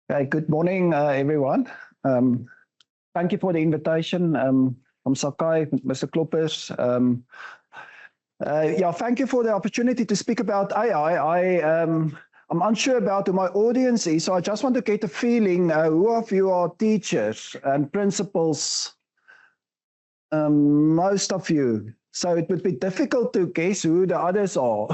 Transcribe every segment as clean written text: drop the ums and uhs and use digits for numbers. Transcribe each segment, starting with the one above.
Good morning, everyone. Thank you for the invitation. I'm Sakai, Mr. Kloppers. Thank you for the opportunity to speak about AI. I'm unsure about who my audience is, so I just want to get a feeling who of you are teachers and principals. Most of you. So it would be difficult to guess who the others are.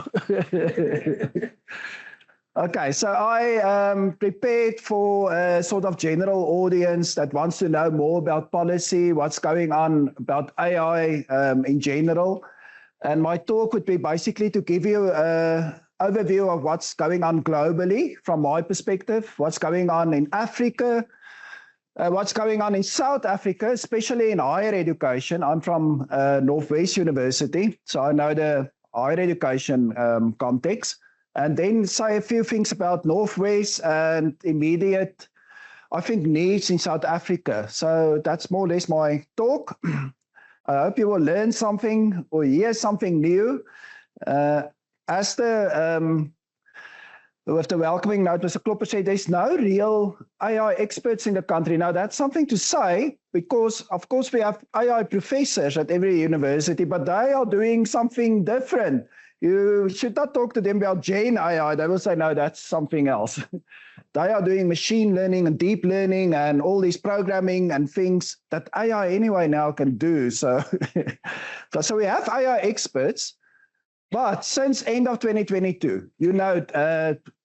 Okay, so I prepared for a sort of general audience that wants to know more about policy, what's going on about AI in general. And my talk would be basically to give you an overview of what's going on globally from my perspective, what's going on in Africa, what's going on in South Africa, especially in higher education. I'm from Northwest University, so I know the higher education context. And then say a few things about Northwest and immediate, I think, needs in South Africa. So that's more or less my talk. I hope you will learn something or hear something new. As with the welcoming note, Mr. Klopper said there's no real AI experts in the country. Now, that's something to say because, of course, we have AI professors at every university, but they are doing something different. You should not talk to them about Gen AI. They will say, no, that's something else. They are doing machine learning and deep learning and all these programming and things that AI anyway now can do. So, so we have AI experts, but since end of 2022, you know,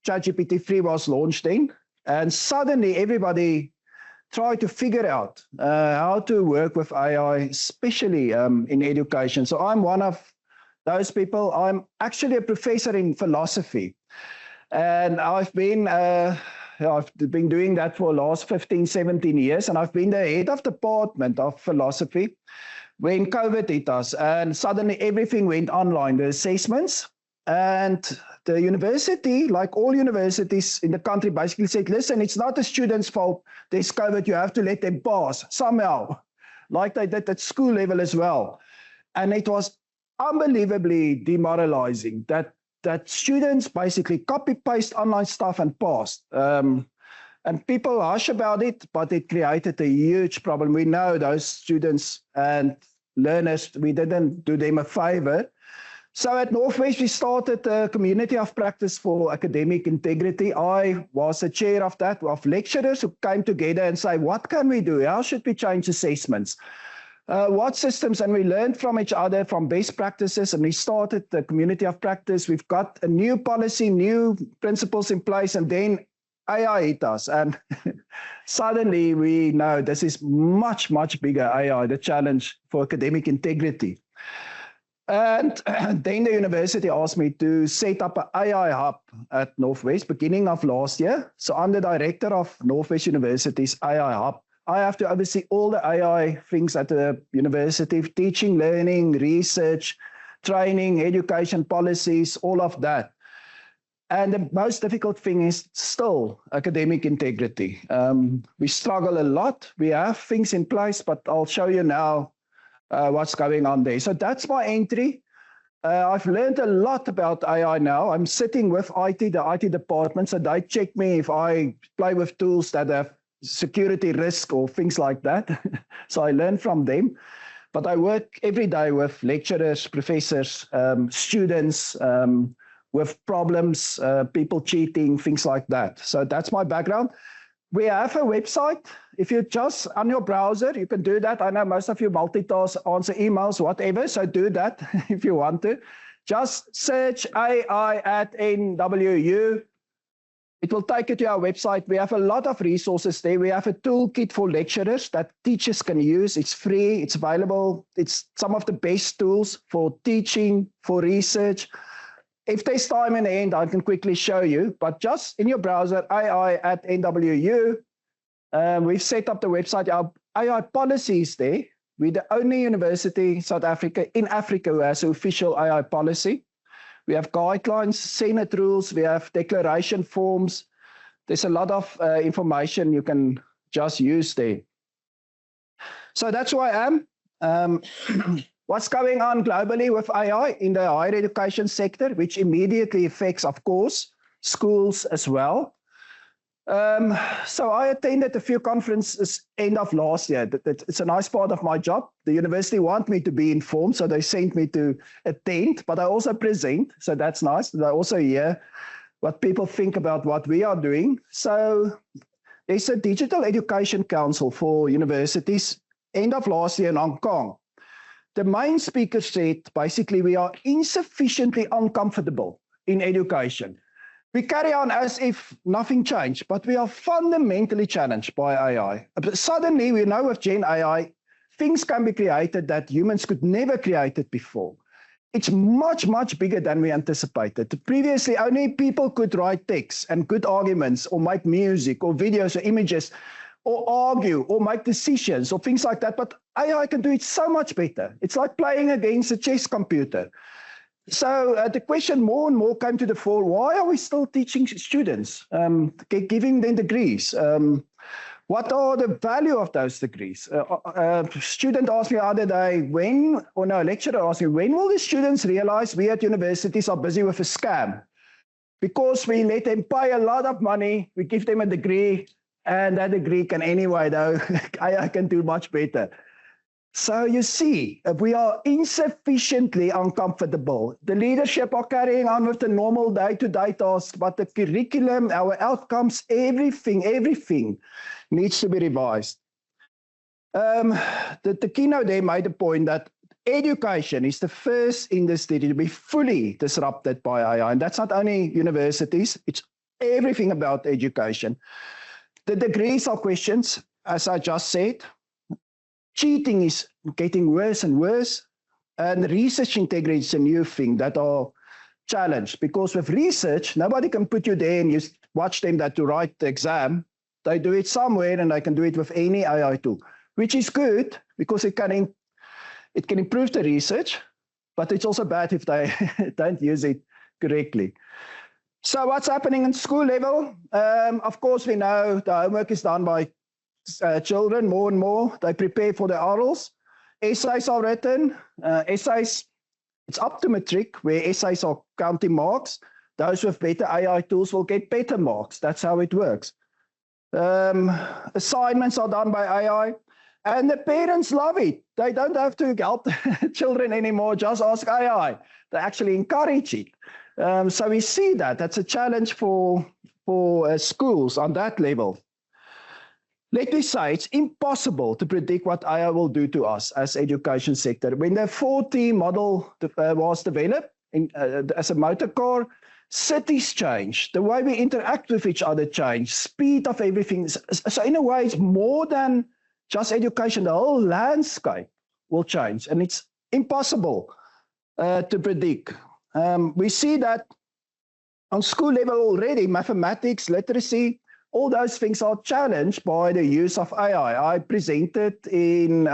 ChatGPT-3 was launched in, and suddenly everybody tried to figure out how to work with AI, especially in education. So I'm one of those people. I'm actually a professor in philosophy, and I've been doing that for the last 15, 17 years, and I've been the head of department of philosophy when COVID hit us, and suddenly everything went online, the assessments, and the university, like all universities in the country, basically said, listen, it's not the students' fault, there's COVID, you have to let them pass somehow, like they did at school level as well. And it was unbelievably demoralizing that students basically copy-paste online stuff and passed. And people hush about it, but it created a huge problem. We know those students and learners, we didn't do them a favor. So at Northwest, we started a community of practice for academic integrity. I was the chair of that, of lecturers who came together and say, what can we do? How should we change assessments? What systems, and we learned from each other, from best practices, and we started the community of practice. We've got a new policy, new principles in place, and then AI hit us, and suddenly we know this is much, much bigger AI, the challenge for academic integrity. And then the university asked me to set up an AI hub at Northwest, beginning of last year. So I'm the director of Northwest University's AI hub. I have to oversee all the AI things at the university, teaching, learning, research, training, education policies, all of that. And the most difficult thing is still academic integrity. We struggle a lot. We have things in place, but I'll show you now what's going on there. So that's my entry. I've learned a lot about AI now. I'm sitting with IT, the IT department, so they check me if I play with tools that have security risk or things like that. So I learn from them. But I work every day with lecturers, professors, students, with problems, people cheating, things like that. So that's my background. We have a website. If you just on your browser, you can do that. I know most of you multitask, answer emails, whatever. So do that if you want to. Just search AI at NWU. It will take you to our website. We have a lot of resources there. We have a toolkit for lecturers that teachers can use. It's free, it's available. It's some of the best tools for teaching, for research. If there's time in the end, I can quickly show you, but just in your browser, AI at NWU, we've set up the website. Our AI policy is there. We're the only university in South Africa, in Africa, who has an official AI policy. We have guidelines, Senate rules, we have declaration forms. There's a lot of information you can just use there. So that's who I am. What's going on globally with AI in the higher education sector, which immediately affects, of course, schools as well. So I attended a few conferences end of last year. It's a nice part of my job. The university want me to be informed, so they sent me to attend, but I also present, so that's nice. I also hear what people think about what we are doing. So there's a Digital Education Council for universities end of last year in Hong Kong. The main speaker said, basically, we are insufficiently uncomfortable in education. We carry on as if nothing changed, but we are fundamentally challenged by AI. Suddenly, we know with Gen AI, things can be created that humans could never create it before. It's much, much bigger than we anticipated. Previously, only people could write text and good arguments or make music or videos or images or argue or make decisions or things like that. But AI can do it so much better. It's like playing against a chess computer. So the question more and more came to the fore, why are we still teaching students, giving them degrees? What are the value of those degrees? Student asked me the other day, lecturer asked me, when will the students realize we at universities are busy with a scam? Because we let them pay a lot of money, we give them a degree, and that degree can anyway, though, I can do much better. So you see, we are insufficiently uncomfortable. The leadership are carrying on with the normal day-to-day tasks, but the curriculum, our outcomes, everything needs to be revised. The keynote there made the point that education is the first industry to be fully disrupted by AI. And that's not only universities, it's everything about education. The degrees are questions, as I just said. Cheating is getting worse and worse, and research integrity is a new thing that are challenged, because with research, nobody can put you there and you watch them to write the exam. They do it somewhere and they can do it with any AI tool, which is good because it can improve the research, but it's also bad if they don't use it correctly. So what's happening in school level? Of course, we know the homework is done by children more and more. They prepare for the orals. Essays are written. Essays, it's up to matric, where essays are counting marks. Those with better AI tools will get better marks. That's how it works. Assignments are done by AI, and the parents love it. They don't have to help the children anymore, just ask AI. They actually encourage it. So we see that. That's a challenge for schools on that level. Let me say, it's impossible to predict what AI will do to us as education sector. When the 4T model was developed as a motor car, cities change, the way we interact with each other change, speed of everything. So in a way, it's more than just education. The whole landscape will change, and it's impossible to predict. We see that on school level already, mathematics, literacy, all those things are challenged by the use of AI. I presented in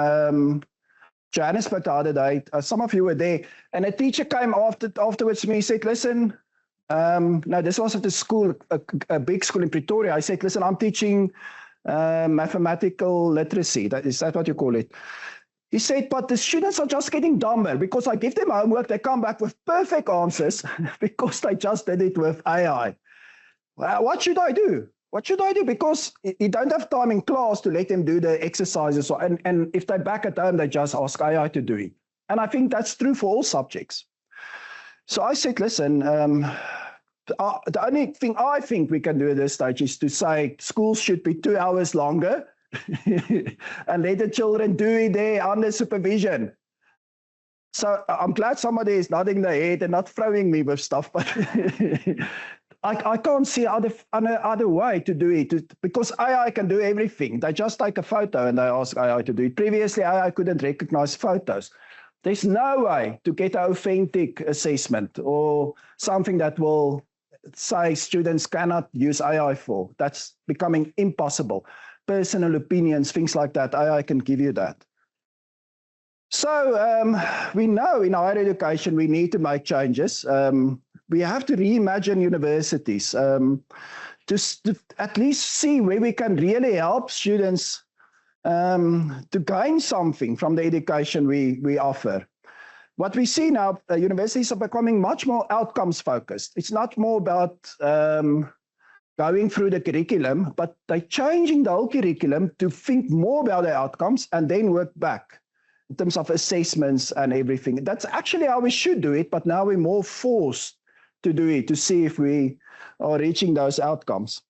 Johannesburg the other day. Some of you were there, and a teacher came afterwards to me and said, listen, no, this was at a school, a big school in Pretoria. I said, listen, I'm teaching mathematical literacy. Is that what you call it? He said, but the students are just getting dumber because I give them homework, they come back with perfect answers because they just did it with AI. Well, what should I do? What should I do? Because you don't have time in class to let them do the exercises. And if they're back at home, they just ask AI to do it. And I think that's true for all subjects. So I said, listen, the only thing I think we can do at this stage is to say schools should be 2 hours longer and let the children do it there under supervision. So I'm glad somebody is nodding their head and not throwing me with stuff, but I can't see other way to do it, because AI can do everything. They just take a photo and they ask AI to do it. Previously, AI couldn't recognize photos. There's no way to get an authentic assessment or something that will say students cannot use AI for. That's becoming impossible. Personal opinions, things like that, AI can give you that. So we know in higher education we need to make changes. We have to reimagine universities to at least see where we can really help students to gain something from the education we offer. What we see now, universities are becoming much more outcomes focused. It's not more about going through the curriculum, but they're changing the whole curriculum to think more about the outcomes and then work back in terms of assessments and everything. That's actually how we should do it, but now we're more forced to do it to see if we are reaching those outcomes.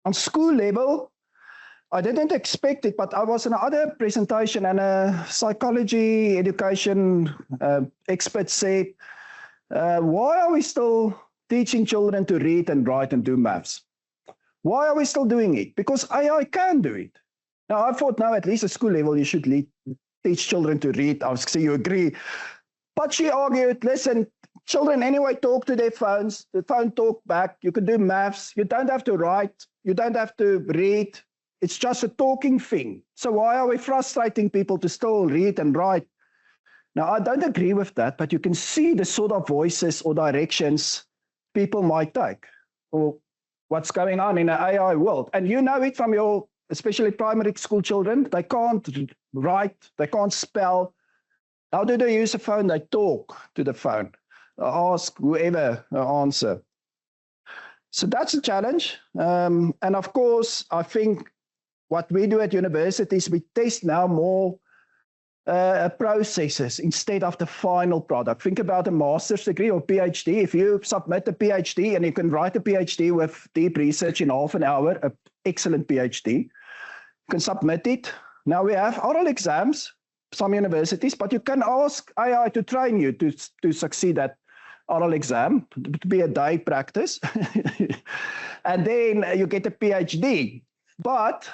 On school level, I didn't expect it, but I was in another presentation and a psychology education expert said, why are we still teaching children to read and write and do maths? Why are we still doing it? Because AI can do it. Now, I thought now at least at school level, you should teach children to read. I say you agree. But she argued, listen, children anyway talk to their phones. The phone talk back. You can do maths. You don't have to write. You don't have to read. It's just a talking thing. So why are we frustrating people to still read and write? Now, I don't agree with that, but you can see the sort of voices or directions people might take, or what's going on in the AI world. And you know it from your, especially primary school children, they can't write, they can't spell. How do they use a phone? They talk to the phone, ask whoever an answer. So that's a challenge. And of course, I think what we do at universities, we test now more processes instead of the final product. Think about a master's degree or PhD. If you submit a PhD and you can write a PhD with deep research in half an hour, an excellent PhD, you can submit it. Now we have oral exams, some universities, but you can ask AI to train you to succeed at oral exam, to be a day practice. And then you get a PhD. But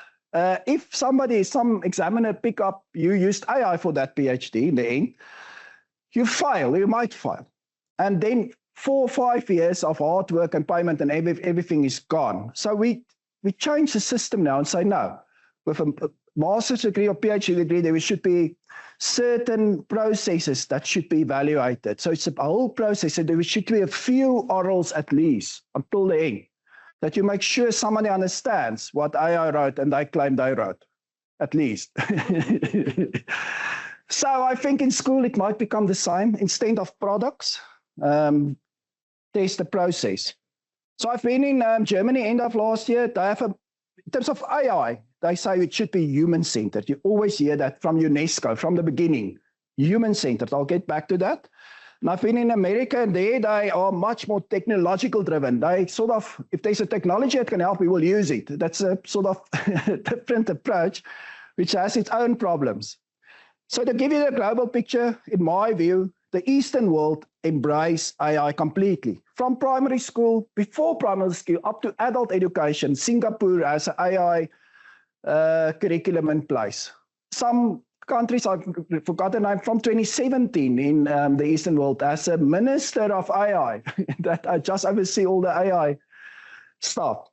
if some examiner pick up, you used AI for that PhD in the end, you might fail. And then 4 or 5 years of hard work and payment and everything is gone. So we change the system now and say, no, with a master's degree or PhD degree, there should be certain processes that should be evaluated. So it's a whole process. So there should be a few orals at least until the end, that you make sure somebody understands what AI wrote and they claim they wrote, at least. So I think in school it might become the same. Instead of products, test the process. So I've been in Germany end of last year. They have in terms of AI, they say it should be human-centered. You always hear that from UNESCO, from the beginning, human-centered. I'll get back to that. And I've been in America, and there they are much more technological driven. They sort of, if there's a technology that can help, we will use it. That's a sort of different approach, which has its own problems. So to give you the global picture, in my view, the Eastern world embrace AI completely. From primary school, before primary school, up to adult education, Singapore has an AI curriculum in place. Some countries, I've forgotten, I'm from 2017 in the Eastern world as a minister of AI, that I just oversee all the AI stuff.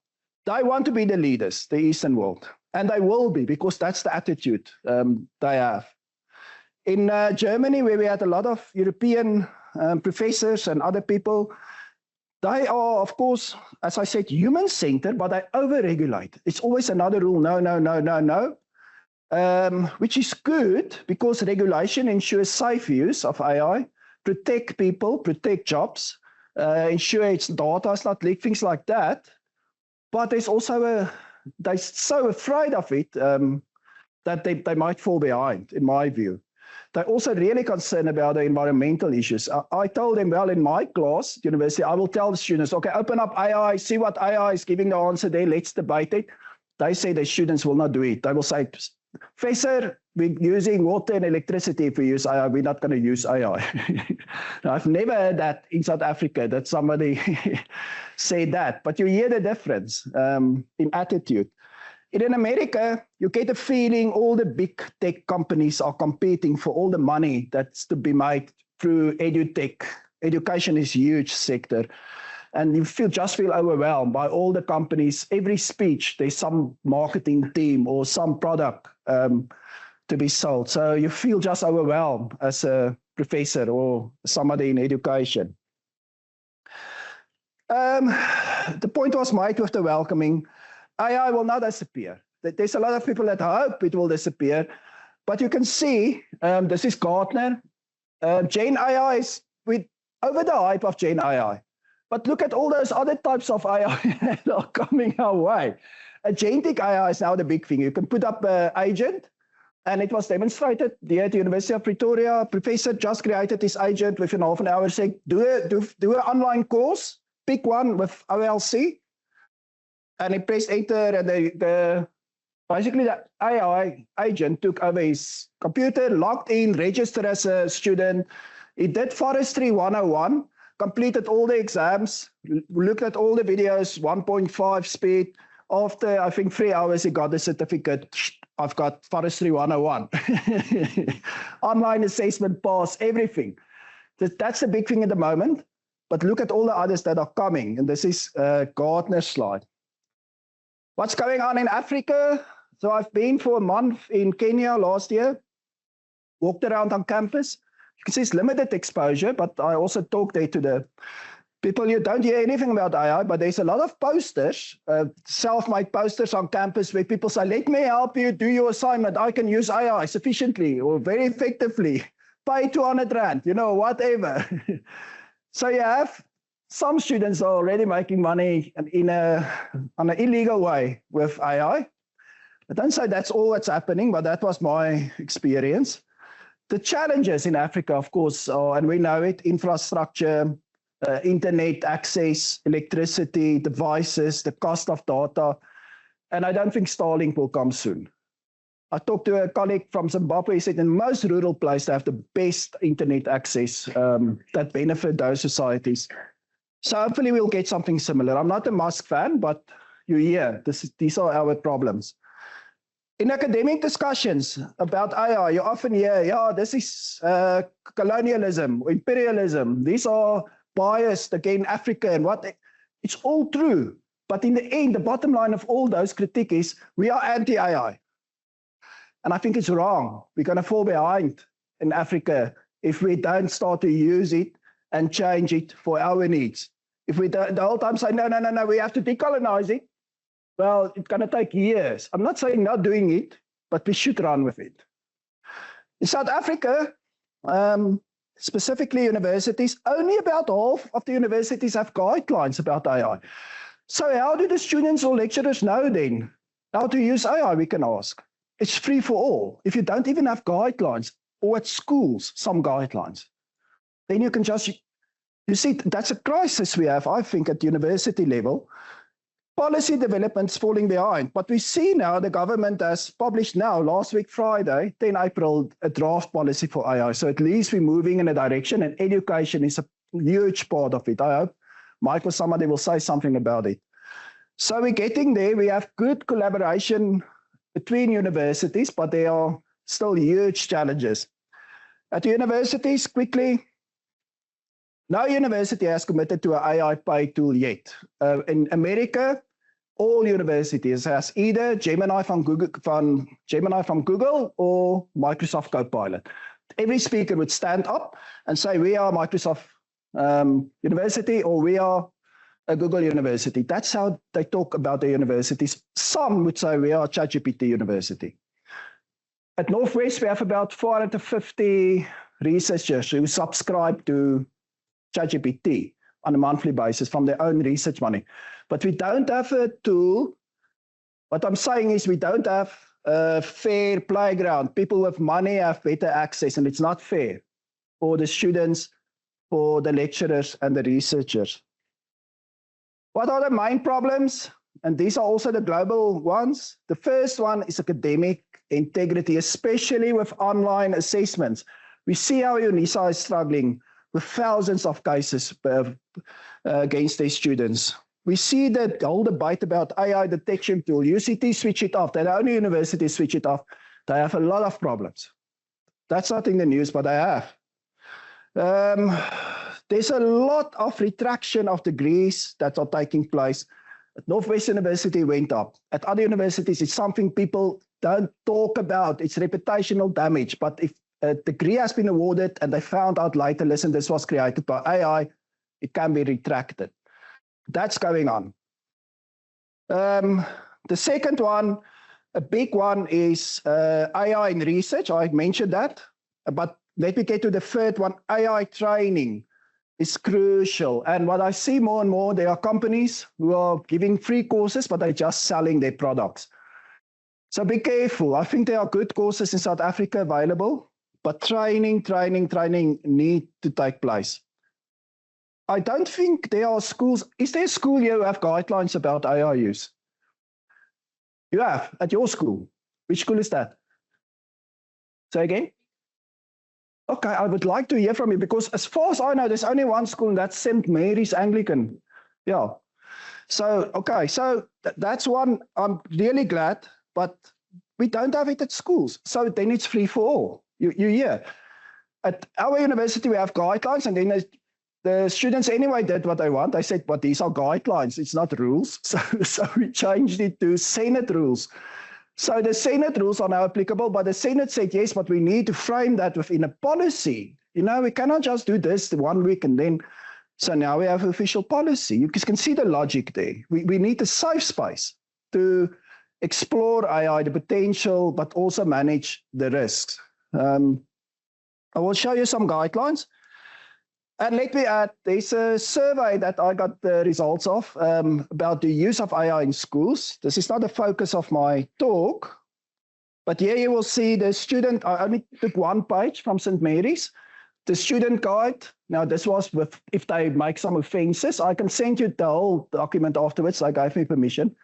They want to be the leaders, the Eastern world, and they will be, because that's the attitude they have. In Germany, where we had a lot of European professors and other people, they are, of course, as I said, human-centered, but they over-regulate. It's always another rule, no, no, no, no, no, which is good because regulation ensures safe use of AI, protect people, protect jobs, ensure its data is not leaked, things like that. But there's also they're so afraid of it that they might fall behind, in my view. They're also really concerned about the environmental issues. I told them, well, in my class, university, I will tell the students, okay, open up AI, see what AI is giving the answer there, let's debate it. They say the students will not do it. They will say, Professor, we're using water and electricity if we use AI, we're not going to use AI. I've never heard that in South Africa, that somebody said that, but you hear the difference in attitude. In America, you get a feeling all the big tech companies are competing for all the money that's to be made through edutech. Education is a huge sector. And you just feel overwhelmed by all the companies. Every speech, there's some marketing team or some product to be sold. So you feel just overwhelmed as a professor or somebody in education. The point was made with the welcoming. AI will not disappear. There's a lot of people that hope it will disappear, but you can see, this is Gartner. Gen AI is over the hype of Gen AI. But look at all those other types of AI that are coming our way. Agentic AI is now the big thing. You can put up an agent, and it was demonstrated here at the University of Pretoria. A professor just created this agent within half an hour, saying, do an online course, pick one with OLC, and he pressed enter, and basically the AI agent took over his computer, logged in, registered as a student. He did Forestry 101, completed all the exams, looked at all the videos, 1.5 speed. After, I think, 3 hours, he got the certificate. I've got Forestry 101. Online assessment pass, everything. That's the big thing at the moment. But look at all the others that are coming. And this is Gartner's slide. What's going on in Africa? So I've been for a month in Kenya last year, walked around on campus. You can see it's limited exposure, but I also talked there to the people. You don't hear anything about AI, but there's a lot of posters, self-made posters on campus where people say, let me help you do your assignment. I can use AI sufficiently or very effectively. Pay 200 Rand, you know, whatever. So you have some students are already making money on an illegal way with AI. I don't say that's all that's happening, but that was my experience. The challenges in Africa, of course, are, and we know it, infrastructure, internet access, electricity, devices, the cost of data, and I don't think Starlink will come soon. I talked to a colleague from Zimbabwe. He said in most rural places, they have the best internet access that benefit those societies. So hopefully we'll get something similar. I'm not a Musk fan, but you hear, these are our problems. In academic discussions about AI, you often hear, yeah, this is colonialism, imperialism. These are biased against Africa and what. It's all true. But in the end, the bottom line of all those critiques is we are anti-AI. And I think it's wrong. We're going to fall behind in Africa if we don't start to use it and change it for our needs. If we the whole time say, no, we have to decolonize it, well, it's going to take years. I'm not saying not doing it, but we should run with it. In South Africa, specifically universities, only about half of the universities have guidelines about AI. So how do the students or lecturers know then how to use AI, we can ask? It's free for all. If you don't even have guidelines, or at schools, some guidelines, then you can just, you see, that's a crisis we have, I think, at university level. Policy development's falling behind. But we see now the government has published now, last week, Friday, 10 April, a draft policy for AI. So at least we're moving in a direction, and education is a huge part of it. I hope Michael somebody will say something about it. So we're getting there. We have good collaboration between universities, but there are still huge challenges. At the universities, quickly, no university has committed to an AI pay tool yet. In America, all universities has either Gemini from Google or Microsoft Copilot. Every speaker would stand up and say, we are Microsoft University, or we are a Google University. That's how they talk about the universities. Some would say we are ChatGPT University. At Northwest, we have about 450 researchers who subscribe to ChatGPT on a monthly basis from their own research money. But we don't have a tool. What I'm saying is we don't have a fair playground. People with money have better access, and it's not fair for the students, for the lecturers and the researchers. What are the main problems? And these are also the global ones. The first one is academic integrity, especially with online assessments. We see how UNISA is struggling with thousands of cases against their students. We see that whole debate about AI detection tool. UCT switch it off. They're the only university switch it off. They have a lot of problems. That's not in the news, but I have. There's a lot of retraction of degrees that are taking place. At Northwest University went up. At other universities, it's something people don't talk about. It's reputational damage. But if a degree has been awarded and they found out later, listen, this was created by AI, it can be retracted. That's going on. The second one, a big one, is AI in research. I mentioned that. But let me get to the third one, AI training. is crucial. And what I see more and more, there are companies who are giving free courses, but they're just selling their products. So be careful. I think there are good courses in South Africa available, but training need to take place. I don't think there are schools. Is there a school here who have guidelines about AI use? You have at your school. Which school is that? Say again? Okay, I would like to hear from you because as far as I know, there's only one school and that's St. Mary's Anglican. Yeah. So, okay, so that's one. I'm really glad, but we don't have it at schools. So then it's free for all. You hear? At our university, we have guidelines and then the students anyway did what they want. They said, but these are guidelines, it's not rules. So we changed it to Senate rules. So the Senate rules are now applicable, but the Senate said, yes, but we need to frame that within a policy. You know, we cannot just do this 1 week and then, so now we have official policy. You can see the logic there. We need a safe space to explore AI, the potential, but also manage the risks. I will show you some guidelines. And let me add, there's a survey that I got the results of about the use of AI in schools. This is not the focus of my talk, but here you will see the student, I only took one page from St. Mary's, the student guide. Now this was with, if they make some offenses, I can send you the whole document afterwards, they gave me permission.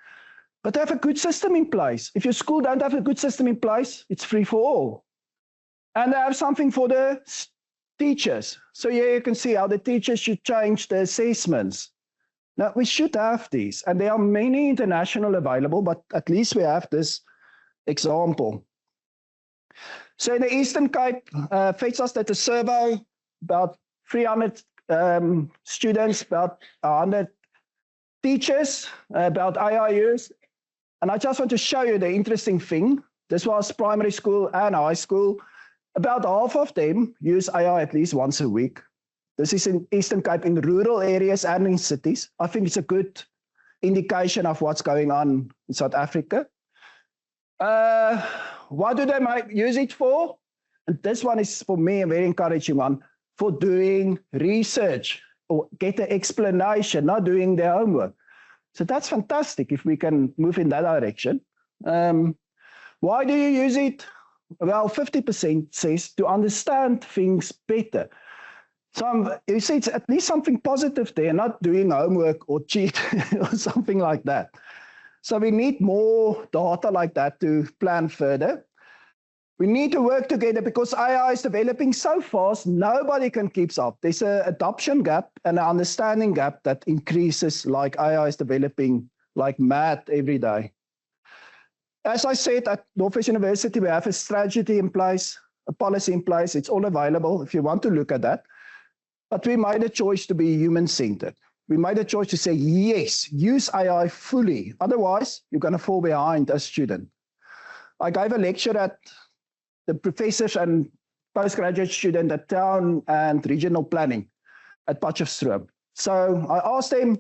But they have a good system in place. If your school don't have a good system in place, it's free for all. And they have something for the teachers. So here you can see how the teachers should change the assessments. Now, we should have these, and there are many international available, but at least we have this example. So in the Eastern Cape, FETSAS did a survey, about 300 students, about 100 teachers, about AI use. And I just want to show you the interesting thing. This was primary school and high school. About half of them use AI at least once a week. This is in Eastern Cape, in rural areas and in cities. I think it's a good indication of what's going on in South Africa. What do they use it for? And this one is, for me, a very encouraging one, for doing research or get an explanation, not doing their homework. So that's fantastic if we can move in that direction. Why do you use it? Well, 50% says to understand things better. So you see, it's at least something positive there, not doing homework or cheat or something like that. So we need more data like that to plan further. We need to work together because AI is developing so fast, nobody can keep up. There's an adoption gap and an understanding gap that increases like AI is developing like mad every day. As I said, at Northwest University, we have a strategy in place, a policy in place. It's all available if you want to look at that. But we made a choice to be human-centered. We made a choice to say, yes, use AI fully. Otherwise, you're going to fall behind as a student. I gave a lecture at the professors and postgraduate student at Town and Regional Planning at Potchefstroom. So I asked them,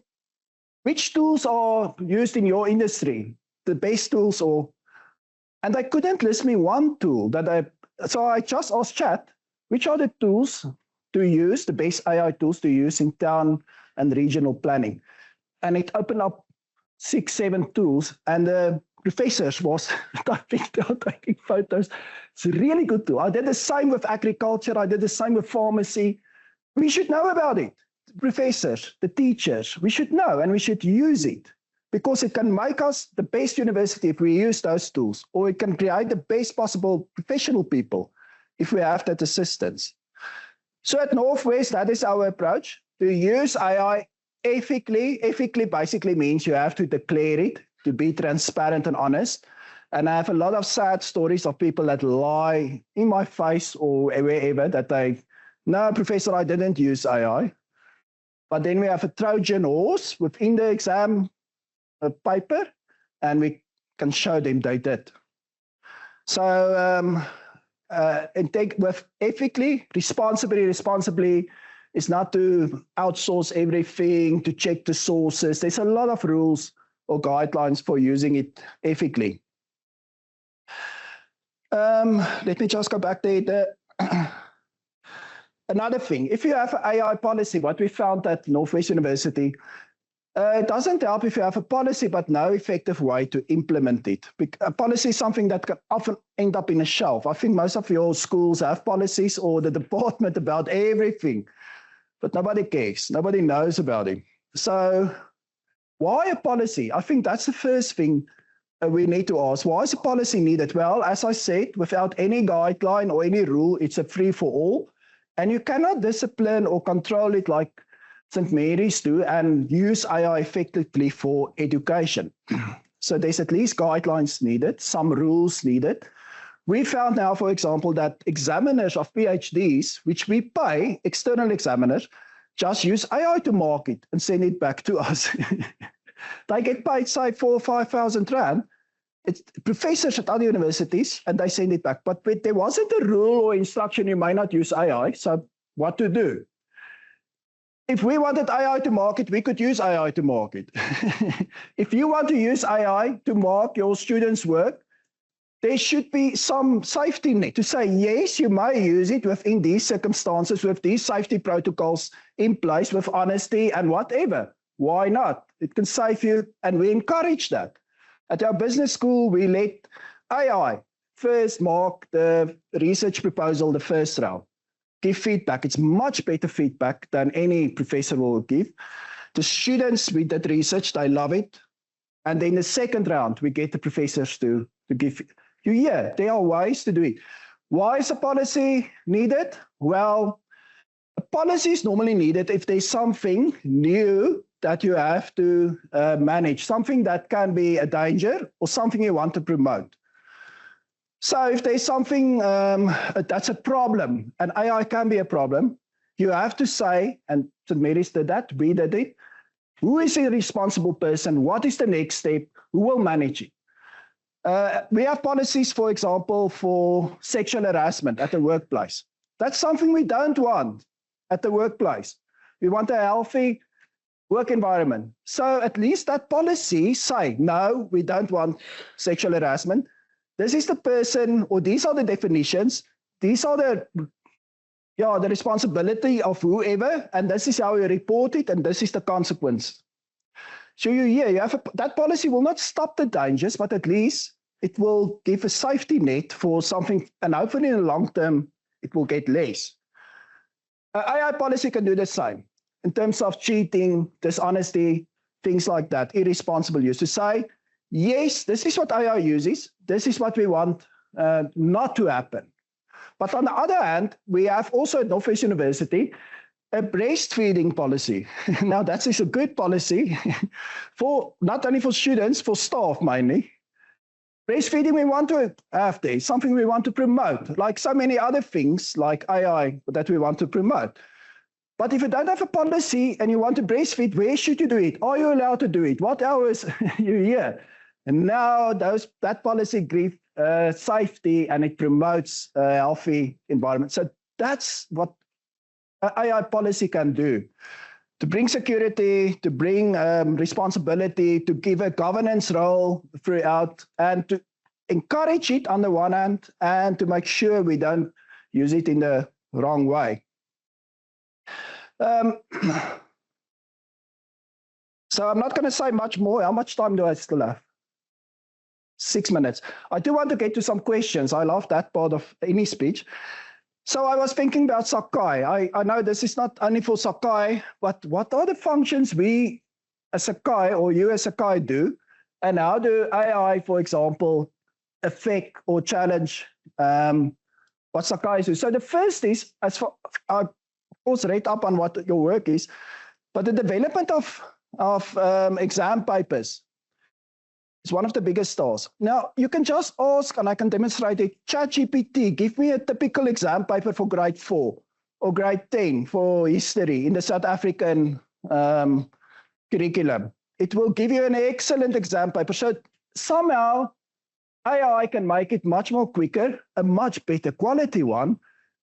which tools are used in your industry? The best tools, and they couldn't list me one tool so I just asked chat, which are the tools to use, the best AI tools to use in town and regional planning. And it opened up 6, 7 tools, and the professors was taking photos. It's a really good tool. I did the same with agriculture, I did the same with pharmacy. We should know about it. The professors, the teachers, we should know and we should use it. Because it can make us the best university if we use those tools, or it can create the best possible professional people if we have that assistance. So at Northwest, that is our approach, to use AI ethically. Ethically basically means you have to declare it, to be transparent and honest. And I have a lot of sad stories of people that lie in my face or wherever that they, no, Professor, I didn't use AI. But then we have a Trojan horse within the exam paper, and we can show them they did. So and take with ethically, responsibly is not to outsource everything, to check the sources. There's a lot of rules or guidelines for using it ethically. Let me just go back there. another thing, if you have an AI policy, what we found at Northwest University, it doesn't help if you have a policy but no effective way to implement it. A policy is something that can often end up in a shelf. I think most of your schools have policies or the department about everything, but nobody cares. Nobody knows about it. So why a policy? I think that's the first thing we need to ask. Why is a policy needed? Well, as I said, without any guideline or any rule, it's a free-for-all, and you cannot discipline or control it like St. Mary's do and use AI effectively for education. So there's at least guidelines needed, some rules needed. We found now, for example, that examiners of PhDs, which we pay, external examiners, just use AI to mark it and send it back to us. They get paid, say, 4,000 or 5,000 rand. It's professors at other universities, and they send it back. But there wasn't a rule or instruction, you may not use AI, so what to do? If we wanted AI to mark it, we could use AI to mark it. If you want to use AI to mark your students' work, there should be some safety net to say, yes, you may use it within these circumstances, with these safety protocols in place, with honesty and whatever. Why not? It can save you, and we encourage that. At our business school, we let AI first mark the research proposal the first round. Give feedback. It's much better feedback than any professor will give. The students, we did research, they love it. And then the second round, we get the professors to give you, yeah, there are ways to do it. Why is a policy needed? Well, a policy is normally needed if there's something new that you have to manage, something that can be a danger or something you want to promote. So if there's something that's a problem, and AI can be a problem, you have to say, and St. Mary's did that, we did it, who is the responsible person, what is the next step, who will manage it? We have policies, for example, for sexual harassment at the workplace. That's something we don't want at the workplace. We want a healthy work environment. So at least that policy say, no, we don't want sexual harassment. This is the person, or these are the definitions. These are the responsibility of whoever, and this is how you report it, and this is the consequence. So you have that policy will not stop the dangers, but at least it will give a safety net for something, and hopefully in the long term, it will get less. AI policy can do the same in terms of cheating, dishonesty, things like that, irresponsible use. To say, yes, this is what AI uses. This is what we want not to happen. But on the other hand, we have also at Northwest University a breastfeeding policy. Now, that is a good policy for not only for students, for staff mainly. Breastfeeding we want to have there, something we want to promote, like so many other things like AI that we want to promote. But if you don't have a policy and you want to breastfeed, where should you do it? Are you allowed to do it? What hours you're here? And now that policy gives safety and it promotes a healthy environment. So that's what AI policy can do. To bring security, to bring responsibility, to give a governance role throughout, and to encourage it on the one hand, and to make sure we don't use it in the wrong way. So I'm not going to say much more. How much time do I still have? 6 minutes. I do want to get to some questions. I love that part of any speech. So I was thinking about Sakai. I know this is not only for Sakai, but what are the functions we as Sakai or you as Sakai do? And how do AI, for example, affect or challenge what Sakai do? So the first is, as for, I of course read up on what your work is, but the development of exam papers is one of the biggest tasks. Now, you can just ask, and I can demonstrate it, ChatGPT, give me a typical exam paper for grade 4 or grade 10 for history in the South African curriculum. It will give you an excellent exam paper. So somehow, AI can make it much more quicker, a much better quality one,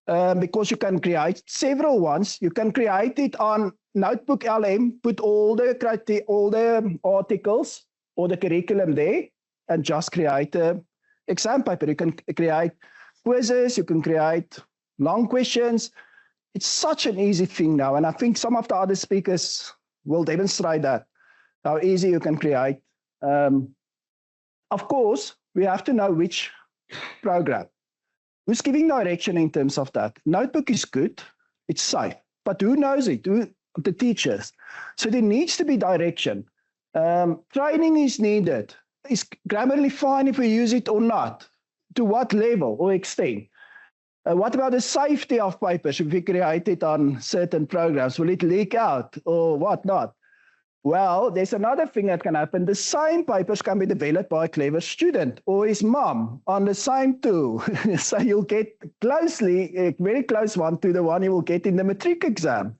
because you can create several ones. You can create it on Notebook LM, put all the articles or the curriculum there, and just create an exam paper. You can create quizzes, you can create long questions. It's such an easy thing now, and I think some of the other speakers will demonstrate that, how easy you can create. Of course, we have to know which program. Who's giving direction in terms of that? Notebook is good, it's safe, but who knows it? The teachers. So there needs to be direction. Training is needed. Is Grammarly fine if we use it or not? To what level or extent? What about the safety of papers if we create it on certain programs? Will it leak out or whatnot? Well, there's another thing that can happen. The same papers can be developed by a clever student or his mom on the same tool. So you'll get a very close one to the one you will get in the matric exam.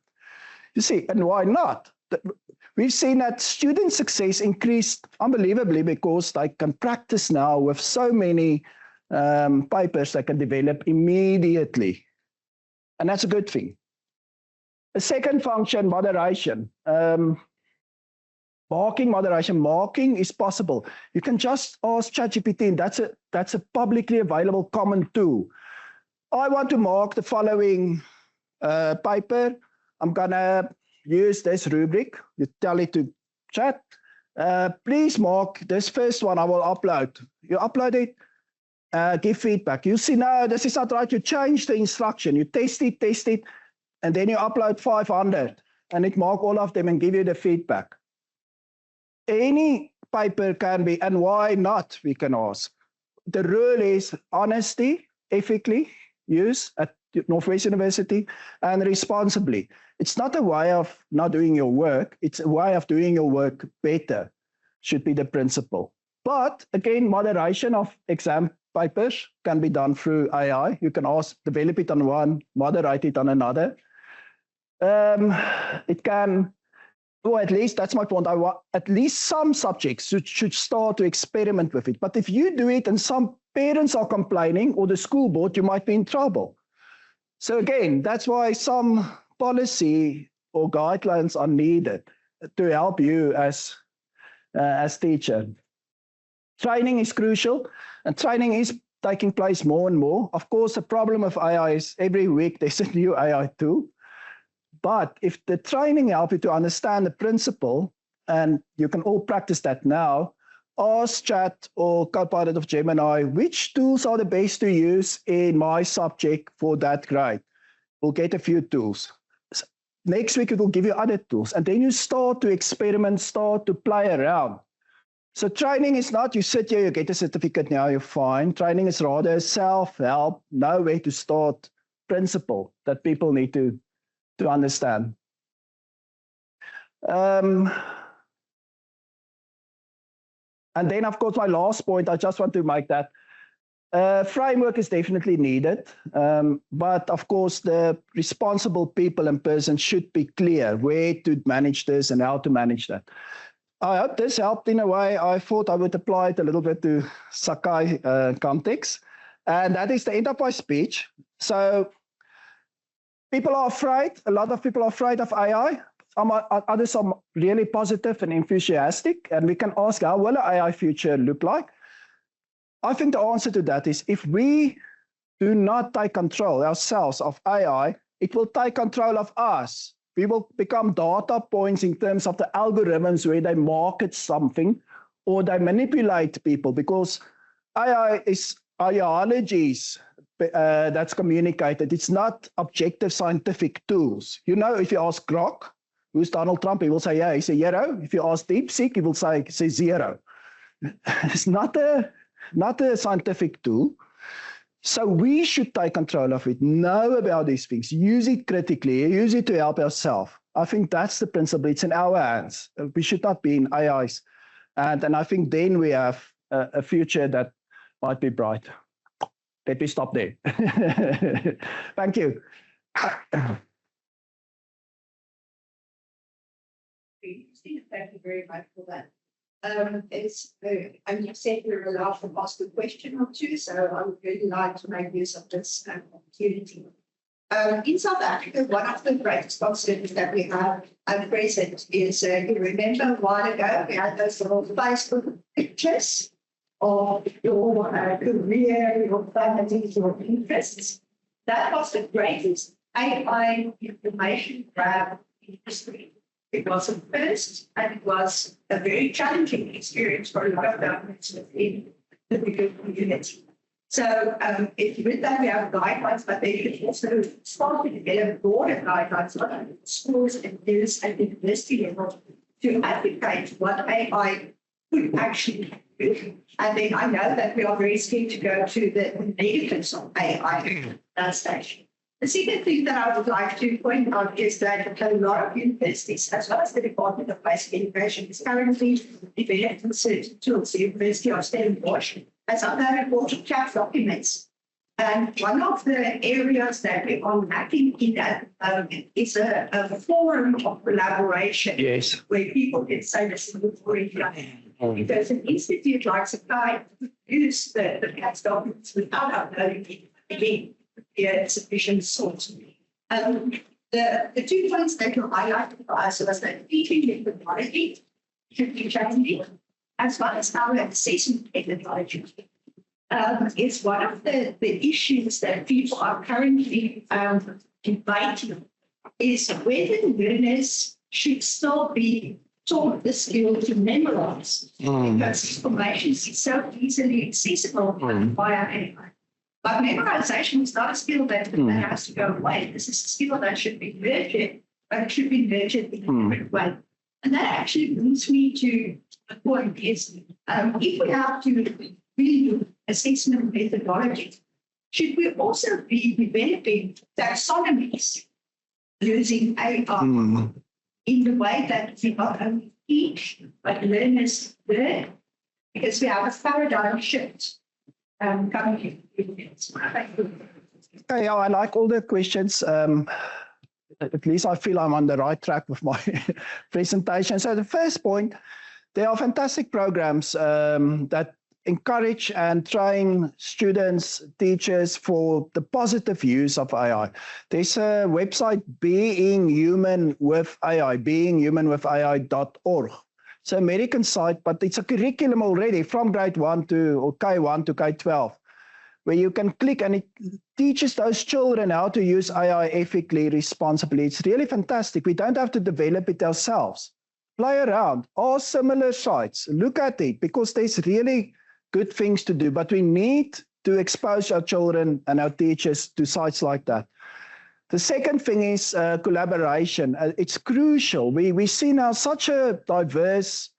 You see, and why not? We've seen that student success increased unbelievably because they can practice now with so many papers they can develop immediately. And that's a good thing. The second function, moderation. Marking is possible. You can just ask ChatGPT, and that's a publicly available common tool. I want to mark the following paper. I'm gonna use this rubric. You tell it to chat. Please mark this first one I will upload. You upload it, give feedback. You see, no, this is not right. You change the instruction. You test it, and then you upload 500, and it mark all of them and give you the feedback. Any paper can be, and why not, we can ask. The rule is honesty, ethically, use at Northwest University, and responsibly. It's not a way of not doing your work, it's a way of doing your work better, should be the principle. But again, moderation of exam papers can be done through AI. You can develop it on one, moderate it on another. It can, or at least, that's my point, at least some subjects should start to experiment with it. But if you do it and some parents are complaining, or the school board, you might be in trouble. So again, that's why some policy or guidelines are needed to help you as teacher. Training is crucial, and training is taking place more and more. Of course, the problem of AI is every week there's a new AI tool. But if the training helps you to understand the principle, and you can all practice that now, ask Chat or Copilot of Gemini, which tools are the best to use in my subject for that grade? We'll get a few tools. Next week, it will give you other tools. And then you start to experiment, start to play around. So training is not you sit here, you get a certificate, now you're fine. Training is rather self-help, know where to start principle that people need to understand. And then, of course, my last point, I just want to make that framework is definitely needed. But of course, the responsible people and persons should be clear where to manage this and how to manage that. I hope this helped in a way. I thought I would apply it a little bit to Sakai context. And that is the end of my speech. So people are afraid. A lot of people are afraid of AI. Others are really positive and enthusiastic. And we can ask, how will an AI future look like? I think the answer to that is if we do not take control ourselves of AI, it will take control of us. We will become data points in terms of the algorithms where they market something or they manipulate people, because AI is ideologies that's communicated. It's not objective scientific tools. You know, if you ask Grok, who's Donald Trump, he will say, yeah, he's a hero. If you ask DeepSeek, he will say zero. It's not a scientific tool. So we should take control of it, know about these things, use it critically, use it to help ourselves. I think that's the principle. It's in our hands. We should not be in AI's. And I think then we have a future that might be bright. Let me stop there. Thank you. Thank you very much for that. And you said we were allowed to ask a question or two, so I would really like to make use of this opportunity. In South Africa, one of the greatest concerns that we have at present is, you remember a while ago, we had those little Facebook pictures of your career, your family, your interests. That was the greatest AI information grab industry. It was a first, and it was a very challenging experience for a lot of governments within the bigger community. So if with that we have guidelines, but they should also start to develop broader guidelines, not only schools and youth and university level, to advocate what AI could actually do. And then I know that we are very scared to go to the negatives of AI at that stage. The second thing that I would like to point out is that a lot of universities, as well as the Department of Basic Education, is currently developing certain tools. The University of Stellenbosch has unreported chat documents. And one of the areas that we are lacking in that is a forum of collaboration. Yes. Where people can say this is before because an institute like Sakai use the chat documents without uploading it again. Yeah, sufficient source. The 2 points that you highlighted for us was that teaching methodology should be challenging, as well as our assessment methodology. It's one of the issues that people are currently debating is whether learners should still be taught the skill to memorize because information is so easily accessible via AI. But memorization is not a skill that has to go away. This is a skill that should be nurtured, but it should be nurtured in a different way. And that actually brings me to the point is, if we have to really do assessment methodology, should we also be developing taxonomies using AI in the way that we not only teach, but learners learn? Because we have a paradigm shift coming in. Okay, yeah, I like all the questions. At least I feel I'm on the right track with my presentation. So the first point, there are fantastic programs that encourage and train students, teachers for the positive use of AI. There's a website, Being Human with AI, beinghumanwithai.org. It's an American site, but it's a curriculum already from grade 1 to K1 to K12, where you can click and it teaches those children how to use AI ethically, responsibly. It's really fantastic. We don't have to develop it ourselves. Play around, all similar sites, look at it, because there's really good things to do, but we need to expose our children and our teachers to sites like that. The second thing is collaboration. It's crucial. We see now such a diverse,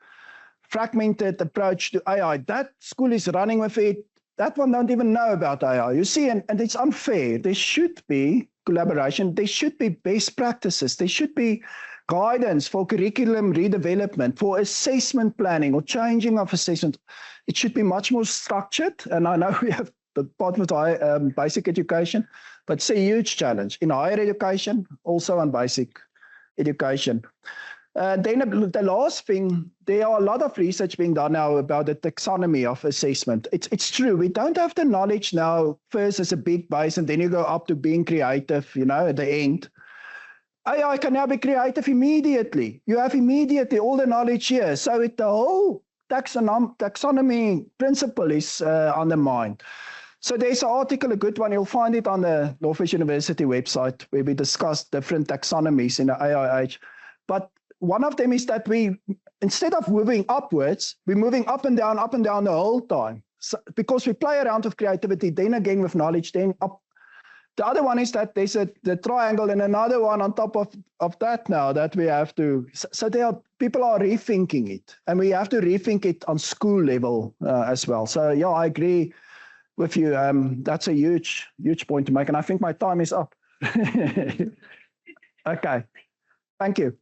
fragmented approach to AI. That school is running with it. That one don't even know about AI. You see, and it's unfair. There should be collaboration. There should be best practices. There should be guidance for curriculum redevelopment, for assessment planning or changing of assessment. It should be much more structured. And I know we have the Department of Basic Education, but it's a huge challenge in higher education, also on basic education. Then the last thing, there are a lot of research being done now about the taxonomy of assessment. It's true, we don't have the knowledge now first as a big base, and then you go up to being creative, you know, at the end. AI can now be creative immediately. You have immediately all the knowledge here. So the whole taxonomy principle is undermined. So there's an article, a good one, you'll find it on the Northwest University website, where we discuss different taxonomies in the AI age. But one of them is that we, instead of moving upwards, we're moving up and down the whole time. So, because we play around with creativity, then again with knowledge, then up. The other one is that there's the triangle and another one on top of that now that we have to, so people are rethinking it, and we have to rethink it on school level as well. So yeah, I agree with you. That's a huge point to make, and I think my time is up. Okay, thank you.